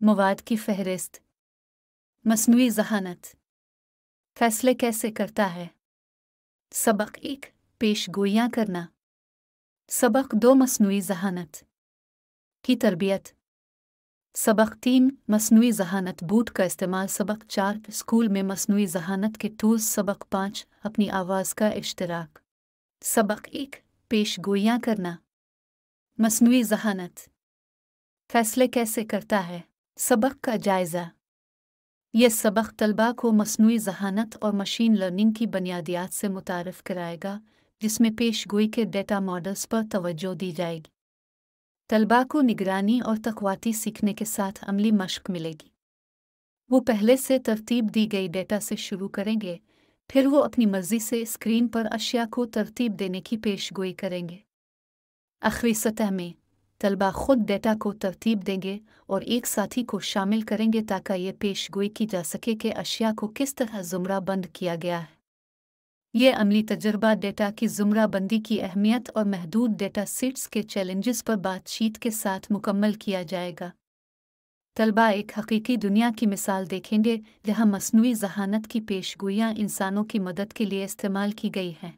मवाद की फहरिस्त। मस्नूई ज़हानत फैसले कैसे करता है। सबक 1 पेशगोइयाँ करना। सबक 2 मस्नूई ज़हानत की तरबियत। सबक 3 मस्नूई ज़हानत बूट का इस्तेमाल। सबक 4 स्कूल में मस्नूई ज़हानत के टूल्स। सबक 5 अपनी आवाज़ का इश्तराक। सबक 1 पेशगोइयाँ करना। मस्नूई ज़हानत फैसले कैसे करता है। सबक का जायज़ा। यह सबक तलबा को मस्नूई ज़हानत और मशीन लर्निंग की बुनियादियात से मुतारिफ़ कराएगा, जिसमें पेशगोई के डेटा मॉडल्स पर तवज्जो दी जाएगी। तलबा को निगरानी और तकवाती सीखने के साथ अमली मश्क मिलेगी। वो पहले से तरतीब दी गई डेटा से शुरू करेंगे, फिर वो अपनी मर्ज़ी से स्क्रीन पर अशिया को तरतीब देने की पेशगोई करेंगे। आखिरी सतह में तलबा खुद डेटा को तरतीब देंगे और एक साथी को शामिल करेंगे ताकि ये पेशगोई की जा सके कि अशिया को किस तरह ज़ुमरा बंद किया गया है। ये अमली तजर्बा डेटा की ज़ुमरा बंदी की अहमियत और महदूद डेटा सेट्स के चैलेंजेस पर बातचीत के साथ मुकम्मल किया जाएगा। तलबा एक हकीकी दुनिया की मिसाल देखेंगे जहाँ मस्नूई ज़हानत की पेशगोइयाँ इंसानों की मदद के लिए इस्तेमाल की गई हैं।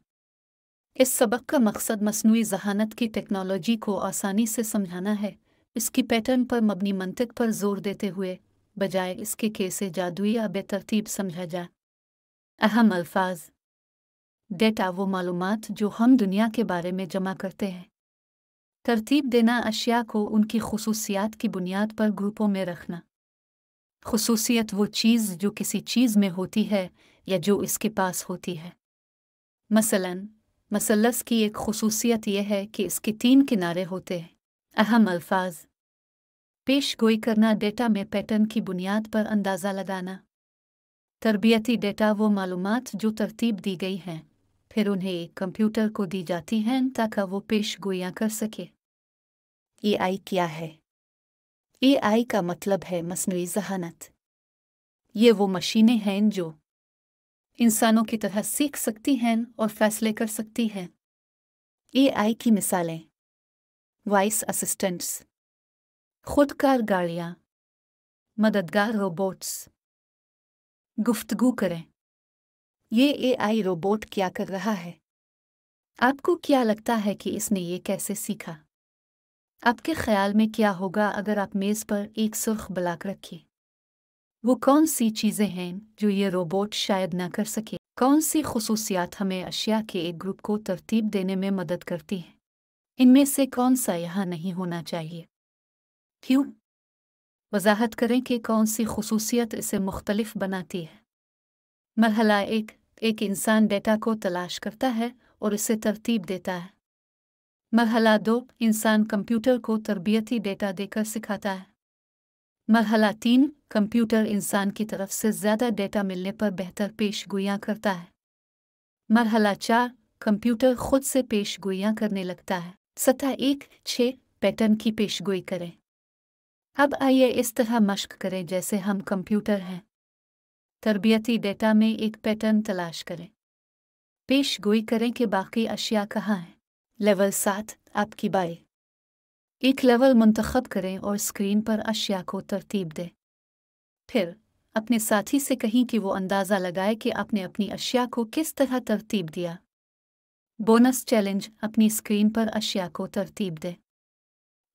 इस सबक का मकसद मस्नूई ज़हानत की टेक्नोलॉजी को आसानी से समझाना है, इसकी पैटर्न पर मबनी मंतिक पर जोर देते हुए, बजाय इसके कि इसे जादुई या बेतरतीब समझा जाए। अहम अल्फाज। डेटा वो मालूमात जो हम दुनिया के बारे में जमा करते हैं। तरतीब देना अशिया को उनकी खुसूसियात की बुनियाद पर ग्रुपों में रखना। खुसूसियत वो चीज़ जो किसी चीज़ में होती है या जो इसके पास होती है। मसलन मसलस की एक खुसूसियत यह है कि इसके 3 किनारे होते हैं। अहम अल्फाज। पेशगोई करना डेटा में पैटर्न की बुनियाद पर अंदाज़ा लगाना। तरबियती डेटा वो मालूमात जो तरतीब दी गई हैं, फिर उन्हें एक कंप्यूटर को दी जाती हैं ताकि वो पेशगोइयाँ कर सके। AI क्या है। AI का मतलब है मस्नूई ज़हानत। ये वो मशीनें हैं जो इंसानों की तरह सीख सकती हैं और फैसले कर सकती हैं। AI की मिसालें वॉइस असिस्टेंट्स, खुदकार गाड़ियाँ, मददगार रोबोट्स। गुफ्तगू करें। ये AI रोबोट क्या कर रहा है। आपको क्या लगता है कि इसने ये कैसे सीखा। आपके ख्याल में क्या होगा अगर आप मेज़ पर एक सुर्ख ब्लॉक रखें। वो कौन सी चीज़ें हैं जो ये रोबोट शायद ना कर सके। कौन सी खुसूसियात हमें अशिया के एक ग्रुप को तरतीब देने में मदद करती हैं। इनमें से कौन सा यहाँ नहीं होना चाहिए। क्यों। वजाहत करें कि कौन सी खुसूसियत इसे मुख्तलिफ बनाती है। मरहला 1 एक इंसान डेटा को तलाश करता है और इसे तरतीब देता है। मरहला 2 इंसान कंप्यूटर को तरबियती डेटा देकर सिखाता है। मरहला 3 कंप्यूटर इंसान की तरफ से ज़्यादा डेटा मिलने पर बेहतर पेशगोइयाँ करता है। मरहला 4 कंप्यूटर खुद से पेशगोइयाँ करने लगता है। सतह 1-6 पैटर्न की पेशगोई करें। अब आइए इस तरह मश्क करें जैसे हम कंप्यूटर हैं। तरबियती डेटा में एक पैटर्न तलाश करें। पेशगोई करें कि बाकी अशिया कहाँ हैं। लेवल 7 आपकी बारी। एक लेवल मुंतखब करें और स्क्रीन पर अशिया को तरतीब दें। फिर अपने साथी से कहें कि वो अंदाज़ा लगाए कि आपने अपनी अशिया को किस तरह तरतीब दिया। बोनस चैलेंज अपनी स्क्रीन पर अशिया को तरतीब दें।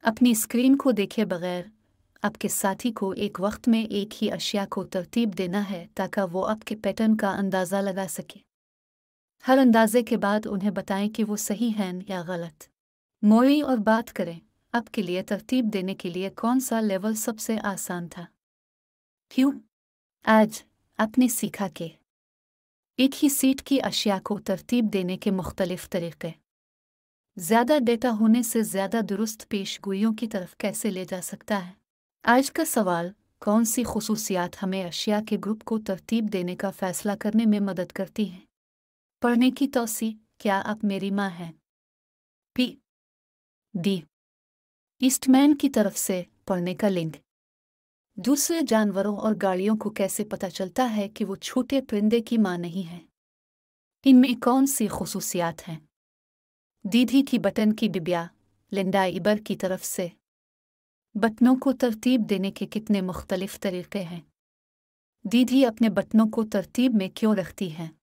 अपनी स्क्रीन को देखे बगैर आपके साथी को एक वक्त में एक ही अशिया को तरतीब देना है ताकि वो आपके पैटर्न का अंदाज़ा लगा सके। हर अंदाजे के बाद उन्हें बताएं कि वो सही हैं या गलत। मोई और बात करें आपके लिए तरतीब देने के लिए कौन सा लेवल सबसे आसान था। क्यों। आज आपने सीखा कि एक ही सीट की अशिया को तरतीब देने के मुख्तलिफ तरीक़े। ज़्यादा डेटा होने से ज़्यादा दुरुस्त पेशगोइयों की तरफ कैसे ले जा सकता है। आज का सवाल कौन सी खुसूसियात हमें अशिया के ग्रुप को तरतीब देने का फ़ैसला करने में मदद करती हैं। पढ़ने की तौसी क्या आप मेरी माँ हैं। PD ईस्टमैन की तरफ से पढ़ने का लिंक। दूसरे जानवरों और गाड़ियों को कैसे पता चलता है कि वो छोटे परिंदे की माँ नहीं है। इनमें कौन सी खुसूसियात हैं। दीदी की बटन की डिबिया लिंडा इबर की तरफ से। بٹنوں کو ترتیب دینے کے کتنے مختلف طریقے ہیں؟ دیدی اپنے بٹنوں کو ترتیب میں کیوں رکھتی ہے؟